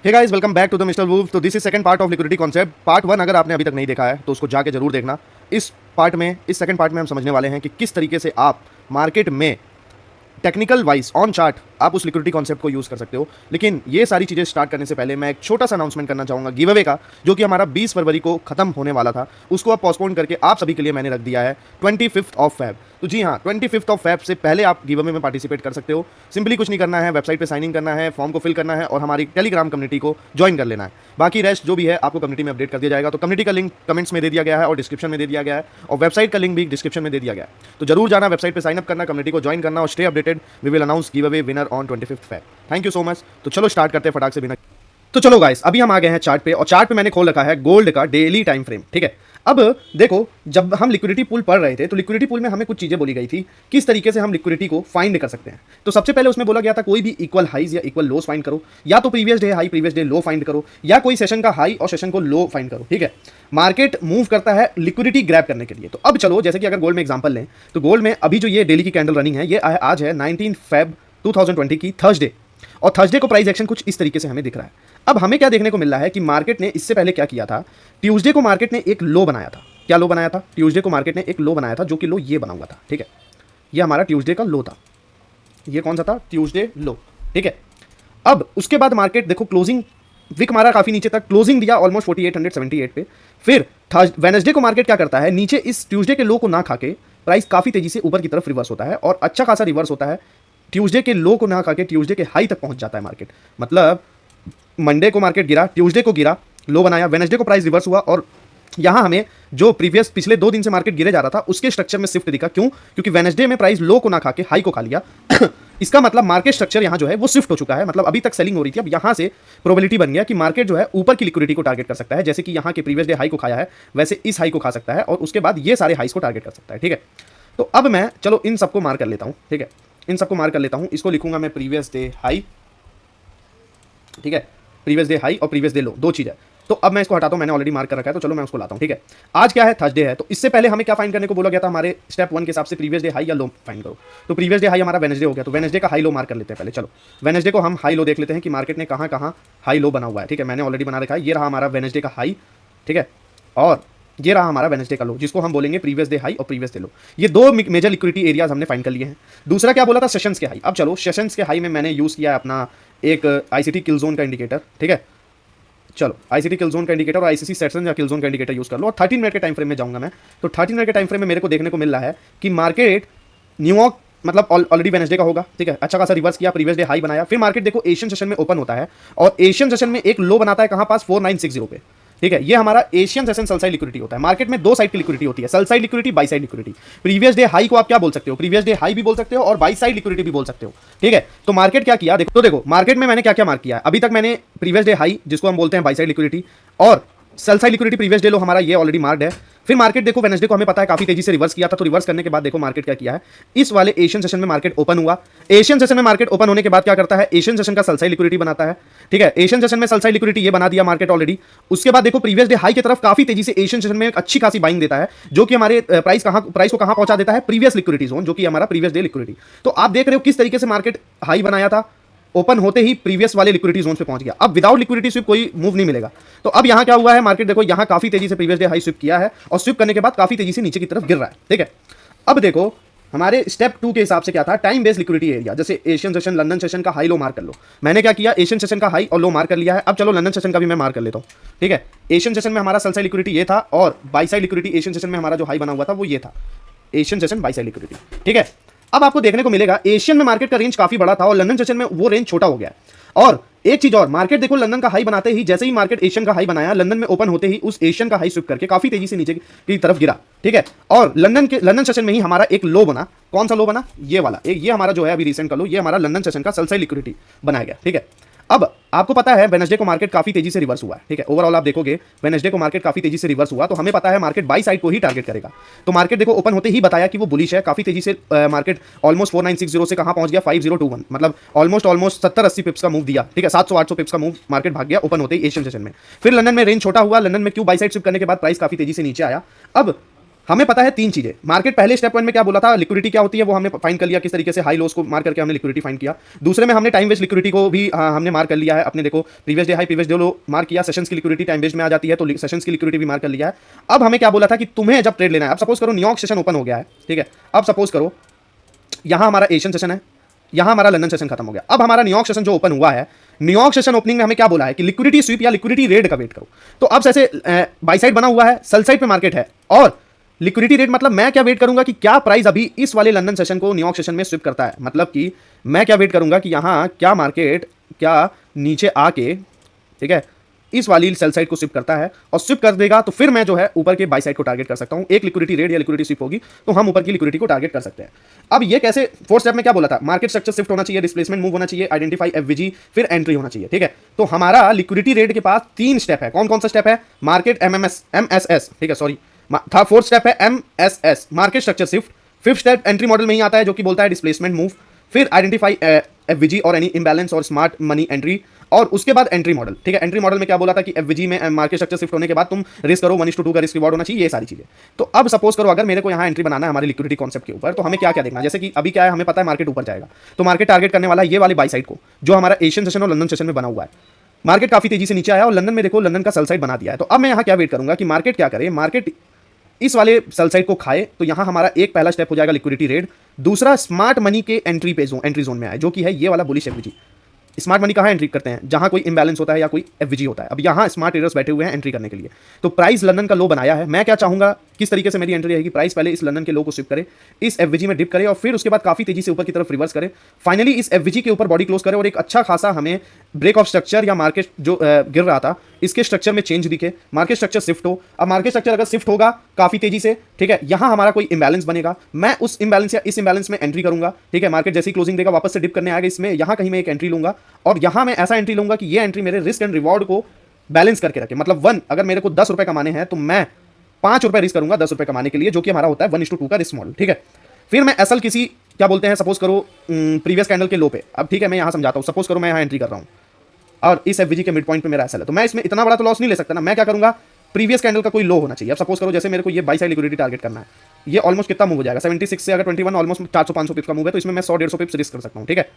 Hey guys, welcome back to the Mister Wolf. तो this is second part of liquidity concept. Part 1 अगर आपने अभी तक नहीं देखा है तो उसको जाके जरूर देखना। इस सेकंड पार्ट में हम समझने वाले हैं कि किस तरीके से आप मार्केट में टेक्निकल वाइज ऑन चार्ट आप उस लिक्विडिटी कॉन्सेप्ट को यूज कर सकते हो। लेकिन ये सारी चीजें स्टार्ट करने से पहले मैं एक छोटा सा अनाउंसमेंट करना चाहूंगा गिव अवे का, जो कि हमारा 20 फरवरी को खत्म होने वाला था। उसको अब पोस्टपोन करके आप सभी के लिए मैंने रख दिया है 25 ऑफ फेब। तो जी हाँ, 25 ऑफ फेब से पहले आप गिव अवे में पार्टिसिपेट कर सकते हो। सिंपली कुछ नहीं करना है, वेबसाइट पे साइन इन करना है, फॉर्म को फिल करना है और हमारी टेलीग्राम कम्युनिटी को ज्वाइन कर लेना है। बाकी रेस्ट जो भी है आपको कम्युनिटी में अपडेट कर दिया जाएगा। तो कम्युनिटी का लिंक कमेंट्स में दे दिया गया है और डिस्क्रिप्शन में दे दिया गया है, और वेबसाइट का लिंक भी डिस्क्रिप्शन में दे दिया गया है। तो जरूर जाना, वेबसाइट पे साइन अप करना, कम्युनिटी को ज्वाइन करना और stay updated. We will announce give away winner on 25 Feb. Thank you so much. तो चलो स्टार्ट करते हैं फटाक से बिना। तो चलो गाइस, अभी हम आ गए हैं चार्ट पे, और चार्ट पे मैंने खोल रखा है गोल्ड का डेली टाइम फ्रेम। ठीक है, अब देखो, जब हम लिक्विडिटी पूल पढ़ रहे थे तो लिक्विडिटी पूल में हमें कुछ चीजें बोली गई थी किस तरीके से हम लिक्विडिटी को फाइंड कर सकते हैं। तो सबसे पहले उसमें बोला गया था कोई भी इक्वल हाईज या इक्वल लोस फाइंड करो, या तो previous day high previous day low find करो, या कोई सेशन का हाई और सेशन को लो फाइंड करो। ठीक है, मार्केट मूव करता है लिक्विडिटी ग्रैब करने के लिए। तो अब चलो, जैसे कि अगर गोल्ड में एग्जांपल लें तो गोल्ड में अभी जो ये डेली की कैंडल रनिंग है, ये आज है 19 फेब 2020 की थर्सडे, और थर्सडे को प्राइस एक्शन कुछ इस तरीके से हमें दिख रहा है। अब हमें क्या देखने को मिल रहा है कि मार्केट ने इससे पहले क्या किया था, ट्यूसडे को मार्केट ने एक लो बनाया था। क्या लो बनाया था? ट्यूसडे को मार्केट ने एक लो बनाया था, जो कि लो ये बना हुआ था। ठीक है, ये हमारा ट्यूसडे का लो था। ये कौन सा था? ट्यूसडे लो। ठीक है, अब उसके बाद मार्केट देखो क्लोजिंग विक मारा काफी नीचे तक, क्लोजिंग दिया ऑलमोस्ट 4878 पे। फिर वेडनेसडे को मार्केट क्या करता है, नीचे इस ट्यूसडे के लो को ना खाके प्राइस काफी तेजी से ऊपर की तरफ रिवर्स होता है, और अच्छा खासा रिवर्स होता है। ट्यूसडे के लो को ना खाके ट्यूसडे के हाई तक पहुंच जाता है मार्केट। मतलब मंडे को मार्केट गिरा, ट्यूसडे को गिरा, लो बनाया, वेडनेसडे को प्राइस रिवर्स हुआ, और यहां हमें जो प्रीवियस पिछले 2 दिन से मार्केट गिरे जा रहा था उसके स्ट्रक्चर में शिफ्ट दिखा। क्यों? क्योंकि वेडनेसडे में प्राइस लो को ना खाके हाई को खा लिया। इसका मतलब मार्केट स्ट्रक्चर यहां जो है वो शिफ्ट हो चुका है। मतलब अभी तक सेलिंग हो रही थी, अब यहां से प्रोबेबिलिटी बन गया कि मार्केट जो है ऊपर की लिक्विडिटी को टारगेट कर सकता है। जैसे कि यहां के प्रीवियस डे हाई को खाया है, वैसे इस हाई को खा सकता है, और उसके बाद ये सारे हाईस को टारगेट कर सकता है। ठीक है, तो अब मैं चलो इन सबको मार्क कर लेता हूं। ठीक है, इन सबको मार्क कर लेता हूं। इसको लिखूंगा मैं प्रीवियस डे हाई। ठीक है, प्रीवियस डे हाई और प्रीवियस डे लो, दो चीज है। तो अब मैं इसको हटाता हूं, मैंने ऑलरेडी मार्क कर रखा है, तो चलो मैं उसको लाता हूं। ठीक है, आज क्या है? थर्सडे है। तो इससे पहले हमें क्या फाइंड करने को बोला गया था हमारे स्टेप 1 के हिसाब से? प्रीवियस डे हाई या लो फाइंड करो। तो प्रीवियस डे हाई हमारा वेडनेसडे हो गया, तो वेडनेसडे का हाई लो मार्क कर लेते हैं पहले। चलो वेडनेसडे को हम हाई लो देख लेते हैं कि मार्केट ने कहां कहां हाई लो बना हुआ है। ठीक है, मैंने ऑलरेडी बना रखा है। ये रहा हमारा वेडनेसडे का हाई। ठीक है, और ये रहा हमारा वेडनेसडे का लो, जिसको हम बोलेंगे प्रीवियस डे हाई और प्रीवियस डे लो। ये दो मेजर लिक्विडिटी एरियाज हमने फाइंड कर लिए हैं। दूसरा क्या बोला था? सेशंस के हाई। अब चलो, सेशंस के हाई में मैंने यूज किया है अपना एक आईसीटी किल जोन का इंडिकेटर। ठीक है, चलो आईसीटी किल जोन का इंडिकेटर और आईसीसी सेशन या किल जोन का इंडिकेटर यूज कर लो, और 13 मिनट के टाइम फ्रेम में जाऊंगा मैं। तो 13 मिनट के टाइम फ्रेम में मेरे को देखने को मिल रहा है कि मार्केट न्यूयॉर्क मतलब ऑलरेडी वेडनेसडे का होगा। ठीक है, अच्छा खासा रिवर्स किया, प्रीवियस डे हाई बनाया। फिर मार्केट देखो एशियन सेशन में ओपन होता है, और एशियन सेशन में एक लो बनाता है कहां पास? 4960 पे। ठीक है, ये हमारा एशियन सेशन सल साइड लिक्विडिटी होता है। मार्केट में दो साइड की लिक्विडिटी होती है, सल side liquidity, by side liquidity. Previous day high को आप क्या बोल सकते हो? प्रीवियस डे हाई भी बोल सकते हो और बाई साइड लिक्विडिटी भी बोल सकते हो। ठीक है, तो मार्केट क्या किया देखो, तो देखो मार्केट में मैंने क्या क्या मार्क किया है अभी तक। मैंने प्रीवियस डे हाई, जिसको हम बोलते हैं बाई साइड लिक्विडिटी, और sell side liquidity previous day लो हमारा ये ऑलरेडी मार्क्ड है। फिर मार्केट देखो वेडनेसडे को हमें पता है काफी तेजी से रिवर्स किया था, तो रिवर्स करने के बाद देखो मार्केट क्या किया है, इस वाले एशियन सेशन में मार्केट ओपन हुआ। एशियन सेशन में मार्केट ओपन होने के बाद क्या करता है? एशियन सेशन का सेल साइड लिक्विडिटी बनाता है। ठीक है, एशियन सेशन में सेल साइड लिक्विडिटी ये बना दिया मार्केट ऑलरेडी। उसके बाद देखो प्रीवियस डे हाई की तरफ काफी तेजी से एशियन सेशन में एक अच्छी खासी बाइंग देता है, जो कि हमारे प्राइस को कहां पहुंचा देता है? प्रीवियस लिक्विडिटी जोन, जो कि हमारा प्रीवियस डे लिक्विडिटी। तो आप देख रहे हो किस तरीके से मार्केट हाई बनाया था, ओपन होते ही प्रीवियस वाले लिक्विडिटी जोन पे पहुंच गया। अब विदाउट लिक्विडिटी स्विप कोई मूव नहीं मिलेगा। तो अब यहां क्या हुआ है? मार्केट देखो यहां काफी तेजी से प्रीवियस डे हाई स्विप किया है, और स्विप करने के बाद काफी तेजी से नीचे की तरफ गिर रहा है। ठीक है, अब देखो हमारे स्टेप 2 के हिसाब से क्या था? Time based liquidity area. जैसे एशियन सेशन, लंदन सेशन का हाई लो मार्क कर लो। मैंने क्या किया? एशियन सेशन का हाई और लो मार्क कर लिया है। अब चलो लंदन सेशन का भी मैं मार्क कर लेता हूं। ठीक है, एशियन सेशन में हमारा सेल साइड लिक्विडिटी ये था, और by side liquidity Asian session में हमारा जो हाई बना हुआ था वो ये था, Asian session by side liquidity. ठीक है, अब आपको देखने को मिलेगा एशियन में मार्केट का रेंज काफी बड़ा था, और लंदन सेशन में वो रेंज छोटा हो गया। और एक चीज और, मार्केट देखो लंदन का हाई बनाते ही, जैसे ही मार्केट एशियन का हाई बनाया, लंदन में ओपन होते ही उस एशियन का हाई स्विप करके काफी तेजी से नीचे की तरफ गिरा। ठीक है, और लंदन सेशन में ही हमारा एक लो बना। कौन सा लो बना? ये वाला, ये हमारा जो है अभी रिसेंट का लो, ये हमारा लंदन सेशन का सेल साइड लिक्विडिटी बनाया गया। ठीक है, अब आपको पता है वेडनेसडे को मार्केट काफी तेजी से रिवर्स हुआ है। ठीक है, ओवरऑल आप देखोगे वेडनेसडे को मार्केट काफी तेजी से रिवर्स हुआ, तो हमें पता है मार्केट बाई साइड को ही टारगेट करेगा। तो मार्केट देखो ओपन होते ही बताया कि वो बुलिश है, काफी तेजी से मार्केट ऑलमोस्ट 4960 से कहां पहुंच गया? 5021, मतलब ऑलमोस्ट 70-80 पिप्स का मूव दिया। ठीक है, 700-800 पिप्स का मूव मार्केट भाग गया ओपन होते ही एशियन सेशन में। फिर लंदन में रेंज छोटा हुआ, लंदन में क्यों? बाई साइड स्विप करने के बाद प्राइस काफी तेजी से नीचे आया। अब हमें पता है तीन चीजें। मार्केट पहले स्टेप वन में क्या बोला था, लिक्विडिटी क्या होती है वो हमने फाइंड कर लिया, किस तरीके से हाई लोस को मार करके हमने लिक्विडिटी फाइंड किया। दूसरे में हमने टाइम वेस्ट लिक्विडिटी को भी हमने मार कर लिया है। अपने देखो previous day high previous day लो मार किया, सेशंस की लिक्विडिटी टाइम वेस्ट में आ जाती है, तो सेशंस की लिक्विडिटी भी मार कर लिया है। अब हमें क्या बोला था कि तुम्हें जब ट्रेड लेना है, अब सपोज करो न्यूयॉर्क सेशन ओपन हो गया है, ठीक है, अब सपोज करो यहां हमारा एशियन सेशन है, यहां हमारा लंदन सेशन खत्म हो गया। अब हमारा न्यूयॉर्क सेशन जो ओपन हुआ है, न्यूयॉर्क सेशन ओपनिंग में हमें क्या बोला है कि लिक्विडिटी स्वीप या लिक्विडिटी रेड का वेट करो। तो अब जैसे बाई साइड बना हुआ है, सेल साइड पे मार्केट है, और लिक्विडिटी रेट मतलब मैं क्या वेट करूंगा कि क्या प्राइस अभी इस वाले लंदन सेशन को न्यूयॉर्क सेशन में स्विप करता है। मतलब कि मैं क्या वेट करूंगा कि यहां क्या मार्केट क्या नीचे आके, ठीक है, इस वाली सेल साइड को स्विप करता है, और स्विप कर देगा तो फिर मैं जो है ऊपर के बाई साइड को टारगेट कर सकता हूं। एक लिक्विडिटी रेट या लिक्विडिटी स्विप होगी तो हम ऊपर की लिक्विडिटी को टारगेट कर सकते हैं। अब ये कैसे, फोर्थ स्टेप में क्या बोला था, मार्केट स्ट्रक्चर शिफ्ट होना चाहिए, डिस्प्लेसमेंट मूव होना चाहिए, आइडेंटिफाई एफवीजी, फिर एंट्री होना चाहिए, ठीक है। तो हमारा लिक्विडिटी रेट के पास तीन स्टेप है। कौन कौन सा स्टेप है, मार्केट एमएसएस, ठीक है, सॉरी था, फोर्थ स्टेप है MSS, market structure shift. Fifth step entry model में ही आता है जो कि बोलता है डिस्प्लेसमेंट मूव, फिर आइडेंटिफाई एफवीजी और एनी इंबैलेंस और स्मार्ट मनी एंट्री, और उसके बाद एंट्री मॉडल, ठीक है। एंट्री मॉडल में क्या बोला था कि एफवीजी में मार्केट स्ट्रक्चर शिफ्ट होने के बाद तुम रिस्क करो, 1:2 का रिस्क रिवॉर्ड होना चाहिए, ये सारी चीजें। तो अब सपोज करो अगर मेरे को यहाँ एंट्री बनाना है हमारी लिक्विडिटी कॉन्सेप्ट के ऊपर, तो हमें क्या क्या देखना है, जैसे कि अभी क्या है, हमें पता है मार्केट ऊपर जाएगा, तो मार्केट टारगेट करने वाला है ये वाली बाई साइड को, जो हमारा एशियन सेशन और लंदन सेशन में बना हुआ है। मार्केट काफी तेजी से नीचे आया और लंदन में देखो लंदन का सेल साइड बना दिया है। तो अब मैं यहाँ क्या वेट करूंगा कि मार्केट क्या करे, मार्केट इस वाले सेल साइड को खाए, तो यहां हमारा एक पहला स्टेप हो जाएगा लिक्विडिटी रेड, दूसरा स्मार्ट मनी के एंट्री जोन में आए, जो कि है ये वाला बुलिश एफवीजी। स्मार्ट मनी कहाँ एंट्री करते हैं, जहां कोई इंबैलेंस होता है या कोई एफवीजी होता है। अब यहां स्मार्ट ट्रेडर्स बैठे हुए हैं एंट्री करने के लिए। तो प्राइस लंदन का लो बनाया है, मैं क्या चाहूंगा, किस तरीके से मेरी एंट्री रहेगी, प्राइस पहले इस लंदन के लो को स्विप करे, इस एफवीजी में डिप करे, और फिर उसके बाद काफी तेजी से ऊपर की तरफ रिवर्स करे, फाइनली इस एफवीजी के ऊपर बॉडी क्लोज करे, और एक अच्छा खासा हमें ब्रेक ऑफ स्ट्रक्चर या मार्केट जो गिर रहा था इसके स्ट्रक्चर में चेंज दिखे, मार्केट स्ट्रक्चर शिफ्ट हो। अब मार्केट स्ट्रक्चर अगर शिफ्ट होगा काफी तेजी से, ठीक है, यहां हमारा कोई इंबैलेंस बनेगा, मैं उस इंबैलेंस या इस इंबैलेंस में एंट्री करूंगा, ठीक है। मार्केट जैसी क्लोजिंग देगा वापस से डिप करने आएगा, इसमें यहां कहीं मैं एक एंट्री लूंगा, और यहां मैं ऐसा एंट्री लूंगा कि ये एंट्री मेरे रिस्क एंड रिवॉर्ड को बैलेंस करके रखे। मतलब अगर मेरे को 10 रुपए कमाने हैं तो मैं 5 रुपए रिस्क करूंगा 10 रुपए कमाने के लिए, जो कि हमारा होता है 1:2 का रिस्क मॉडल, ठीक है। फिर मैं एसएल किसी क्या बोलते हैं, सपोज करो प्रीवियस कैंडल के लो पे, अब ठीक है मैं यहां समझाता हूं, सपोज करो मैं यहां एंट्री कर रहा हूं और इस एफवीजी के मिड पॉइंट पे मेरा एसएल है, तो मैं इसमें इतना बड़ा तो लॉस नहीं ले सकता ना। मैं क्या करूंगा, प्रीवियस कैंडल का कोई लो होना चाहिए। अब सपोज करो जैसे मेरे को ये बाई साइड लिक्विडिटी टारगेट करना है, ये ऑलमोस्ट कितना मूव हो जाएगा, 76 से अगर 21 ऑलमोस्ट 400-500 पिप्स का मूव है, तो इसमें मैं 100-150 पिप्स रिस्क कर सकता हूं, ठीक है।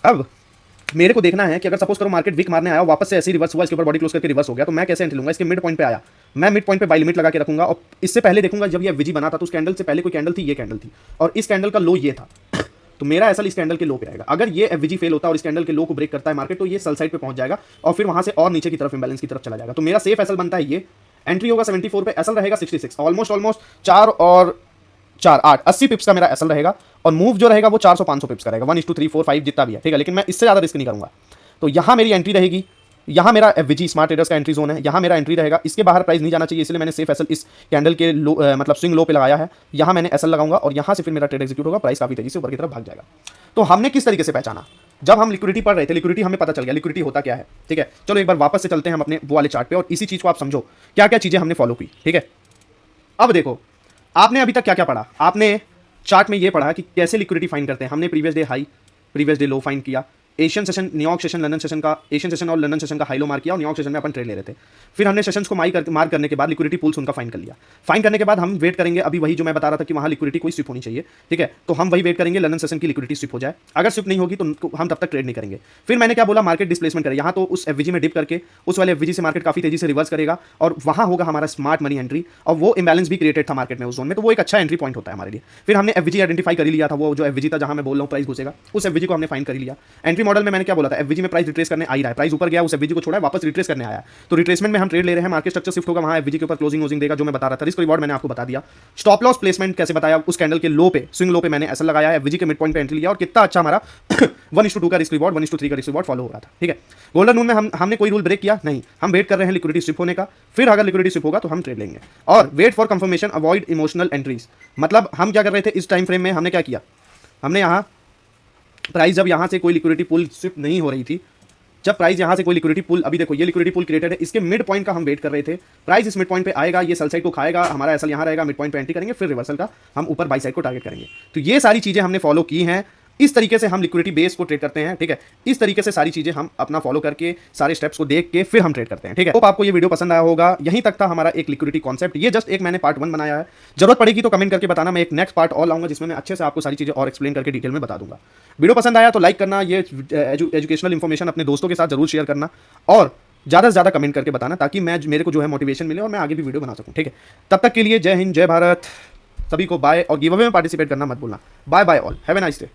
अब मेरे को देखना है कि अगर सपोज करो मार्केट वीक मारने आया, वापस से ऐसे रिवर्स हुआ, इसके ऊपर बॉडी क्लोज करके रिवर्स हो गया, तो मैं कैसे एंट्री लूंगा, इसके मिड पॉइंट पे आया, मैं मिड पॉइंट पे बाई लिमिट लगा के रखूंगा, और इससे पहले देखूंगा जब ये एफवीजी बना था तो उस कैंडल से पहले कोई कैंडल थी, ये कैंडल थी, और इस कैंडल का लो ये था, तो मेरा एसएल इस कैंडल के लो पे आएगा। अगर ये एफवीजी फेल होता है और इस कैंडल के लो को ब्रेक करता है मार्केट, तो ये सेल साइड पे पहुंच जाएगा और फिर वहां से और नीचे की तरफ इंबैलेंस की तरफ चला जाएगा। तो मेरा सेफ एसएल बनता है ये, एंट्री होगा 74 पे, एसएल रहेगा 66, ऑलमोस्ट 4 और 4 8 80 पिप्स का मेरा एसएल रहेगा, और मूव जो रहेगा वो 400-500 पिप्स का रहेगा, 1:3 4 5 जितना भी है, ठीक है। लेकिन मैं इससे ज्यादा रिस्क नहीं करूंगा। तो यहां मेरी एंट्री रहेगी, यहां मेरा एफवीजी स्मार्ट ट्रेडर्स का एंट्री जोन है, यहां मेरा एंट्री रहेगा, इसके बाहर प्राइस नहीं जाना चाहिए, इसलिए मैंने सेफ एसएल इस कैंडल के लो मतलब स्विंग लो पे लगाया है, यहां मैंने एसएल लगाऊंगा, और यहां से फिर मेरा ट्रेड एग्जीक्यूट होगा, प्राइस काफी तेजी से ऊपर की तरफ भाग जाएगा। तो हमने किस तरीके से पहचाना, जब हम लिक्विडिटी पढ़ रहे थे, लिक्विडिटी हमें पता चल गया लिक्विडिटी होता क्या है, ठीक है। चलो एक बार वापस से चलते हैं हम अपने वो वाले चार्ट पे, और इसी चीज को आप समझो क्या क्या चीजें हमने फॉलो की, ठीक है। अब देखो आपने अभी तक क्या क्या पढ़ा, आपने चार्ट में ये पढ़ा कि कैसे लिक्विडिटी फाइंड करते हैं। हमने previous day high previous day low find किया, Asian session New York session London session का, एशियन सेशन और लंदन सेशन का हाई लो मार किया, और न्यूयॉर्क सेशन में अपन ट्रेड ले रहे थे। फिर हमने सेशंस को मार करने के बाद लिक्विडिटी पूल्स उनका फाइंड कर लिया। फाइंड करने के बाद हम वेट करेंगे, अभी वही जो मैं बता रहा था कि वहां लिक्विडिटी कोई स्विप होनी चाहिए, ठीक है। तो हम वही वेट करेंगे लंदन सेशन की लिक्विडिटी स्विप हो जाए, अगर स्विप नहीं होगी तो हम तब तक ट्रेड नहीं करेंगे। फिर मैंने क्या बोला, मार्केट डिस्प्लेसमेंट करे, यहाँ तो उस एफवीजी में डिप करके उस वाले एफवीजी से मार्केट काफी तेजी से रिवर्स करेगा, और वहां होगा हमारा स्मार्ट मनी एंट्री, और वो इंबैलेंस भी क्रिएटेड था मार्केट में उस जोन में, तो वो एक अच्छा एंट्री पॉइंट होता है हमारे लिए। फिर हमने एफवीजी आइडेंटिफाई कर लिया था, वो जो एफवीजी था जहां मैं बोल रहा हूँ प्राइस घुसेगा, उस एफवीजी को हमने फाइंड कर लिया। एंट्री मॉडल में मैंने क्या बोला था, एफवीजी में प्राइस रिट्रेस करने आ ही रहा है, प्राइस ऊपर गया, उस एफवीजी को छोड़ा, वापस रिट्रेस करने आया, तो रिट्रेसमेंट में हम ट्रेड ले रहे हैं, मार्केट स्ट्रक्चर शिफ्ट होगा, वहां एफवीजी के ऊपर क्लोजिंग देगा, जो मैं बता रहा था। रिस्क रिवॉर्ड मैंने आपको बता दिया, स्टॉप लॉस प्लेसमेंट कैसे बताया, उस कैंडल के लो पे स्विंग लो पे मैंने एसएल लगाया है, एफवीजी के मिड पॉइंट पे एंट्री लिया, और कितना अच्छा हमारा 1:2 का रिस्क रिवॉर्ड 1:3 का रिस्क रिवॉर्ड फॉलो हो रहा था, ठीक है। गोल्डन रूल में हमने कोई रूल ब्रेक किया नहीं, हम वेट कर रहे हैं लिक्विडिटी स्विप होने का, फिर अगर लिक्विडिटी स्विप होगा तो हम ट्रेड लेंगे, और wait for confirmation, avoid emotional entries. मतलब हम क्या कर रहे थे इस टाइम फ्रेम में, हमने क्या किया, हमने यहाँ प्राइस जब यहाँ से कोई लिक्विडिटी पुल स्विप नहीं हो रही थी, जब प्राइस यहां से कोई लिक्विडिटी पुल, अभी देखो ये लिक्विडिटी पुल क्रिएटेड है, इसके मिड पॉइंट का हम वेट कर रहे थे, प्राइस इस मिड पॉइंट पे आएगा, ये सेल साइड को खाएगा, हमारा एसएल यहां रहेगा, मिड पॉइंट पे एंट्री करेंगे, फिर रिवर्सल का हम ऊपर बाई साइड को टारगेट करेंगे। तो ये सारी चीजें हमने फॉलो की हैं इस तरीके से हम लिक्विडिटी बेस को ट्रेड करते हैं, ठीक है। इस तरीके से सारी चीजें हम अपना फॉलो करके सारे स्टेप्स को देख के फिर हम ट्रेड करते हैं, ठीक है। होप आपको ये वीडियो पसंद आया होगा। यहीं तक था हमारा एक लिक्विडिटी कॉन्सेप्ट। ये जस्ट एक मैंने पार्ट 1 बनाया है। जरूरत पड़ेगी तो कमेंट करके बताना, मैं एक नेक्स्ट पार्ट और लाऊंगा जिसमें मैं अच्छे से आपको सारी चीजें और एक्सप्लेन करके डिटेल में बता दूंगा। वीडियो पसंद आया तो लाइक करना, ये एजुकेशनल इंफॉर्मेशन अपने दोस्तों के साथ जरूर शेयर करना और ज़्यादा से ज़्यादा कमेंट करके बताना ताकि मेरे को जो है मोटिवेशन मिले और मैं आगे भी वीडियो बना सकूं, ठीक है। तब तक के लिए जय हिंद, जय भारत, सभी को बाय, और गिव अवे में पार्टिसिपेट करना मत भूलना। Bye bye all, have a nice day.